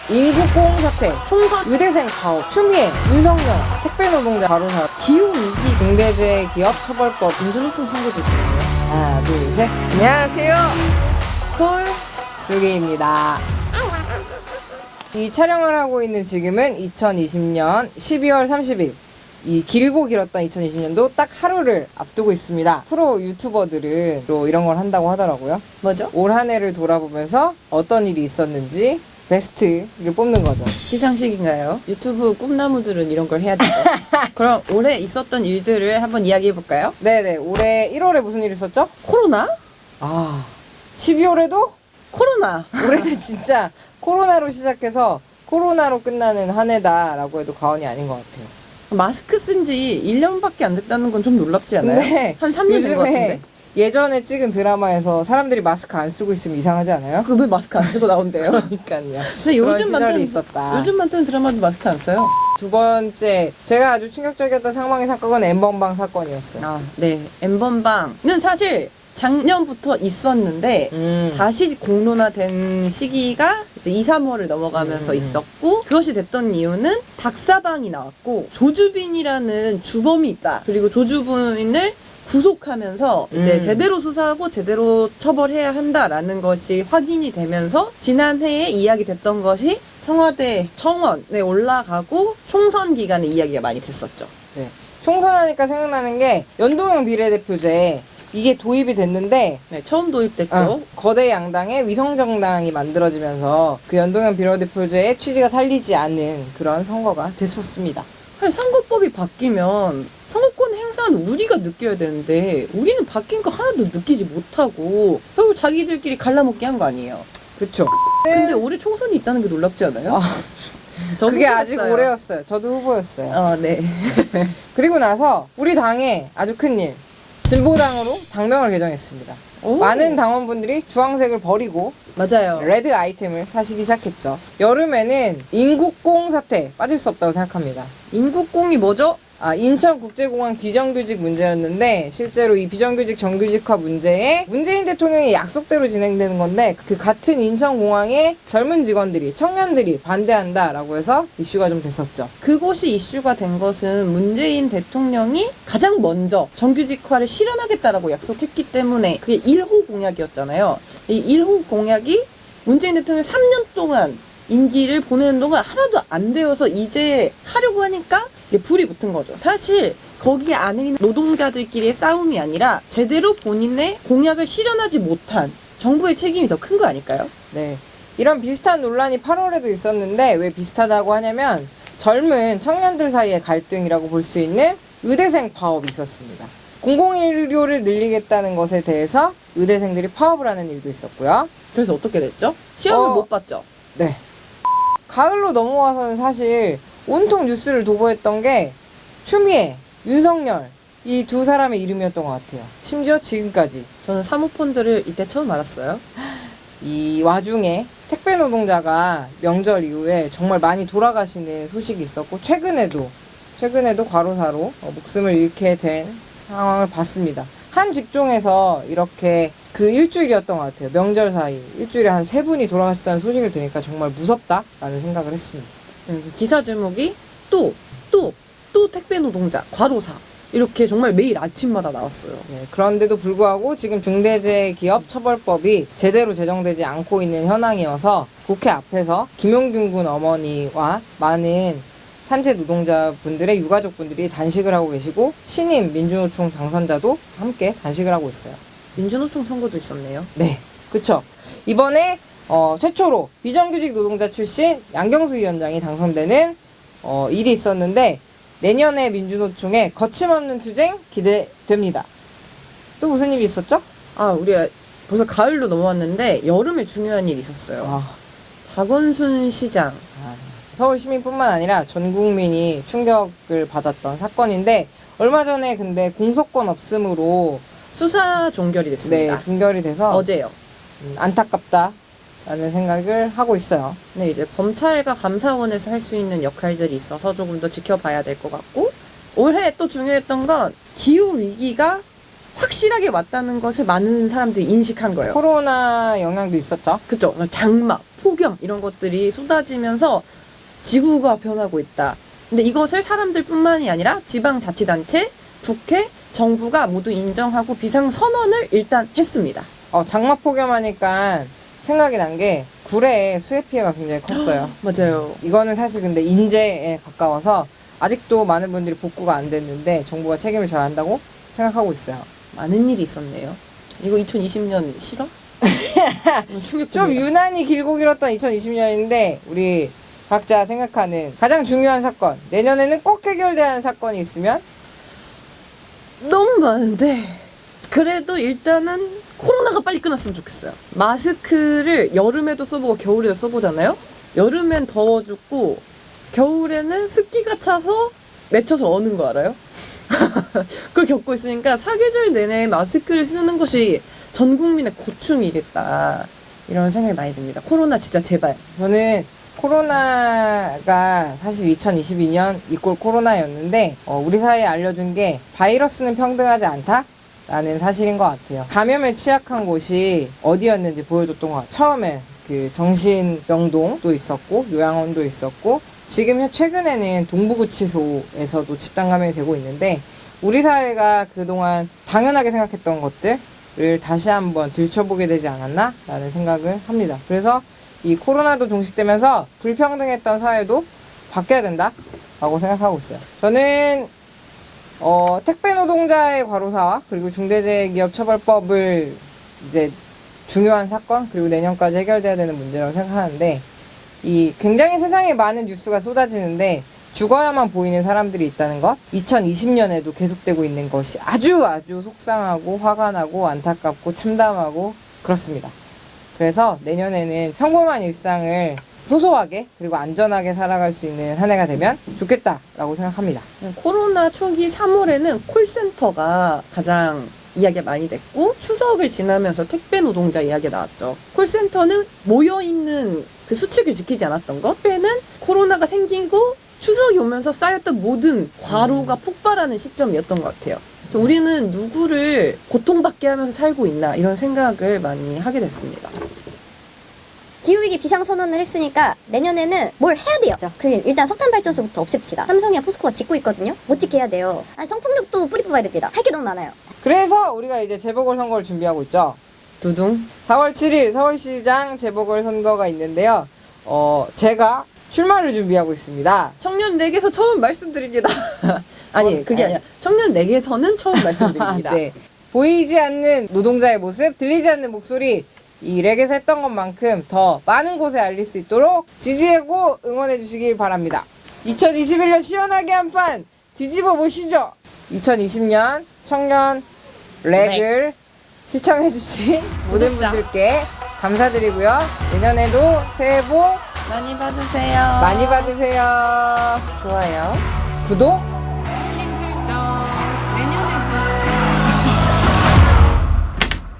인구공 사태, 총선, 의대생 파업, 추미애, 윤석열, 택배 노동자 과로사, 기후위기, 중대재해기업처벌법, 민주노총 선거도 있었네요. 하나, 둘, 셋. 안녕하세요. 솔수기입니다. 이 촬영을 하고 있는 지금은 2020년 12월 30일. 이 길고 길었던 2020년도 딱 하루를 앞두고 있습니다. 프로 유튜버들은 또 이런 걸 한다고 하더라고요. 뭐죠? 올 한 해를 돌아보면서 어떤 일이 있었는지 베스트를 뽑는 거죠. 시상식인가요? 유튜브 꿈나무들은 이런 걸 해야 되죠. 그럼 올해 있었던 일들을 한번 이야기해볼까요? 네네. 올해 1월에 무슨 일 있었죠? 코로나? 12월에도? 코로나! 올해는 진짜 코로나로 시작해서 코로나로 끝나는 한 해다라고 해도 과언이 아닌 것 같아요. 마스크 쓴 지 1년밖에 안 됐다는 건 좀 놀랍지 않아요? 근데 한 3년 된 것 같은데? 예전에 찍은 드라마에서 사람들이 마스크 안 쓰고 있으면 이상하지 않아요? 그 왜 마스크 안 쓰고 나온대요? 그러니까요. 근데 그런 요즘 시절이 만든 있었다. 요즘 만드는 드라마도 마스크 안 써요. 두 번째, 제가 아주 충격적이었던 상황의 사건은 엠번방 사건이었어요. 네. 엠번방은 사실 작년부터 있었는데 다시 공론화된 시기가 이제 2, 3월을 넘어가면서 있었고, 그것이 됐던 이유는 박사방이 나왔고 조주빈이라는 주범이 있다. 그리고 조주빈을 구속하면서 이제 제대로 수사하고 제대로 처벌해야 한다라는 것이 확인이 되면서 지난해에 이야기됐던 것이 청와대 청원에 올라가고 총선 기간에 이야기가 많이 됐었죠. 네. 총선하니까 생각나는 게 연동형 비례대표제 이게 도입이 됐는데 네, 처음 도입됐죠. 거대 양당의 위성정당이 만들어지면서 그 연동형 비례대표제의 취지가 살리지 않는 그런 선거가 됐었습니다. 선거법이 바뀌면 선거권 행사는 우리가 느껴야 되는데 우리는 바뀐 거 하나도 느끼지 못하고 결국 자기들끼리 갈라먹기 한 거 아니에요. 그쵸? 근데 올해 총선이 있다는 게 놀랍지 않아요? 저 그게 후보였어요. 아직 올해였어요. 저도 후보였어요. 네. 그리고 나서 우리 당의 아주 큰 일, 진보당으로 당명을 개정했습니다. 오. 많은 당원분들이 주황색을 버리고 맞아요. 레드 아이템을 사시기 시작했죠. 여름에는 인구공 사태 빠질 수 없다고 생각합니다. 인구공이 뭐죠? 인천국제공항 비정규직 문제였는데 실제로 이 비정규직 정규직화 문제에 문재인 대통령의 약속대로 진행되는 건데 그 같은 인천공항에 젊은 직원들이 청년들이 반대한다라고 해서 이슈가 좀 됐었죠. 그곳이 이슈가 된 것은 문재인 대통령이 가장 먼저 정규직화를 실현하겠다라고 약속했기 때문에 그게 1호 공약이었잖아요. 이 1호 공약이 문재인 대통령이 3년 동안 임기를 보내는 동안 하나도 안 되어서 이제 하려고 하니까 이게 불이 붙은 거죠. 사실 거기 안에 있는 노동자들끼리의 싸움이 아니라 제대로 본인의 공약을 실현하지 못한 정부의 책임이 더 큰 거 아닐까요? 네. 이런 비슷한 논란이 8월에도 있었는데 왜 비슷하다고 하냐면 젊은 청년들 사이의 갈등이라고 볼 수 있는 의대생 파업이 있었습니다. 공공의료를 늘리겠다는 것에 대해서 의대생들이 파업을 하는 일도 있었고요. 그래서 어떻게 됐죠? 시험을 못 봤죠? 네. 가을로 넘어와서는 사실 온통 뉴스를 도보했던 게 추미애, 윤석열 이 두 사람의 이름이었던 것 같아요. 심지어 지금까지. 저는 사모펀드를 이때 처음 알았어요. 이 와중에 택배 노동자가 명절 이후에 정말 많이 돌아가시는 소식이 있었고 최근에도 과로사로 목숨을 잃게 된 상황을 봤습니다. 한 직종에서 이렇게 그 일주일이었던 것 같아요. 명절 사이 일주일에 한 3분이 돌아가셨다는 소식을 들으니까 정말 무섭다라는 생각을 했습니다. 기사 제목이 또 택배 노동자 과로사 이렇게 정말 매일 아침마다 나왔어요. 네, 그런데도 불구하고 지금 중대재해기업처벌법이 제대로 제정되지 않고 있는 현황이어서 국회 앞에서 김용균 군 어머니와 많은 산재 노동자분들의 유가족분들이 단식을 하고 계시고 신임 민주노총 당선자도 함께 단식을 하고 있어요. 민주노총 선거도 있었네요. 네, 그쵸. 이번에 최초로 비정규직 노동자 출신 양경수 위원장이 당선되는 일이 있었는데 내년에 민주노총의 거침없는 투쟁 기대됩니다. 또 무슨 일이 있었죠? 우리가 벌써 가을로 넘어왔는데 여름에 중요한 일이 있었어요. 박원순 시장. 서울 시민뿐만 아니라 전 국민이 충격을 받았던 사건인데 얼마 전에 근데 공소권 없음으로 수사 종결이 됐습니다. 네, 종결이 돼서 어제요. 안타깝다라는 생각을 하고 있어요. 네, 이제 검찰과 감사원에서 할 수 있는 역할들이 있어서 조금 더 지켜봐야 될 것 같고, 올해 또 중요했던 건 기후 위기가 확실하게 왔다는 것을 많은 사람들이 인식한 거예요. 코로나 영향도 있었죠. 그죠? 장마, 폭염 이런 것들이 쏟아지면서 지구가 변하고 있다. 근데 이것을 사람들뿐만이 아니라 지방자치단체, 국회, 정부가 모두 인정하고 비상선언을 일단 했습니다. 장마 폭염하니까 생각이 난 게 구례의 수해 피해가 굉장히 컸어요. 맞아요. 이거는 사실 근데 인재에 가까워서 아직도 많은 분들이 복구가 안 됐는데 정부가 책임을 져야 한다고 생각하고 있어요. 많은 일이 있었네요. 이거 2020년 실화? 좀 충격적이다. 유난히 길고 길었던 2020년인데 우리 각자 생각하는 가장 중요한 사건, 내년에는 꼭 해결돼야 하는 사건이 있으면 너무 많은데 그래도 일단은 코로나가 빨리 끝났으면 좋겠어요. 마스크를 여름에도 써보고 겨울에도 써보잖아요. 여름엔 더워 죽고 겨울에는 습기가 차서 맺혀서 어는 거 알아요? 그걸 겪고 있으니까 사계절 내내 마스크를 쓰는 것이 전 국민의 고충이겠다 이런 생각이 많이 듭니다. 코로나 진짜 제발. 저는 코로나가 사실 2022년 이꼴 코로나였는데 우리 사회에 알려준 게 바이러스는 평등하지 않다라는 사실인 것 같아요. 감염에 취약한 곳이 어디였는지 보여줬던 것 같아요. 처음에 그 정신병동도 있었고 요양원도 있었고 지금 최근에는 동부구치소에서도 집단 감염이 되고 있는데 우리 사회가 그동안 당연하게 생각했던 것들을 다시 한번 들춰보게 되지 않았나? 라는 생각을 합니다. 그래서 이 코로나도 종식되면서 불평등했던 사회도 바뀌어야 된다 라고 생각하고 있어요. 저는 택배 노동자의 과로사와 그리고 중대재해기업처벌법을 이제 중요한 사건 그리고 내년까지 해결돼야 되는 문제라고 생각하는데 이 굉장히 세상에 많은 뉴스가 쏟아지는데 죽어야만 보이는 사람들이 있다는 것 2020년에도 계속되고 있는 것이 아주 속상하고 화가 나고 안타깝고 참담하고 그렇습니다. 그래서 내년에는 평범한 일상을 소소하게 그리고 안전하게 살아갈 수 있는 한 해가 되면 좋겠다라고 생각합니다. 코로나 초기 3월에는 콜센터가 가장 이야기가 많이 됐고 추석을 지나면서 택배 노동자 이야기가 나왔죠. 콜센터는 모여있는 그 수칙을 지키지 않았던 것. 택배는 코로나가 생기고 추석이 오면서 쌓였던 모든 과로가 폭발하는 시점이었던 것 같아요. 그래서 우리는 누구를 고통받게 하면서 살고 있나 이런 생각을 많이 하게 됐습니다. 기후위기 비상선언을 했으니까 내년에는 뭘 해야 돼요. 일단 석탄발전소부터 없앱시다. 삼성이랑 포스코가 짓고 있거든요. 못 짓게 해야 돼요. 성폭력도 뿌리 뽑아야 됩니다. 할 게 너무 많아요. 그래서 우리가 이제 재보궐선거를 준비하고 있죠. 두둥. 4월 7일 서울시장 재보궐선거가 있는데요. 제가 출마를 준비하고 있습니다. 청년 렉에서 처음 말씀드립니다. 아니 그게 아니라 청년 렉에서는 처음 말씀드립니다. 네. 보이지 않는 노동자의 모습, 들리지 않는 목소리 이 렉에서 했던 것만큼 더 많은 곳에 알릴 수 있도록 지지하고 응원해 주시길 바랍니다. 2021년 시원하게 한 판 뒤집어 보시죠. 2020년 청년 렉을 시청해 주신 모든 구독자. 분들께 감사드리고요. 내년에도 새해 복 많이 받으세요. 많이 받으세요. 좋아요, 구독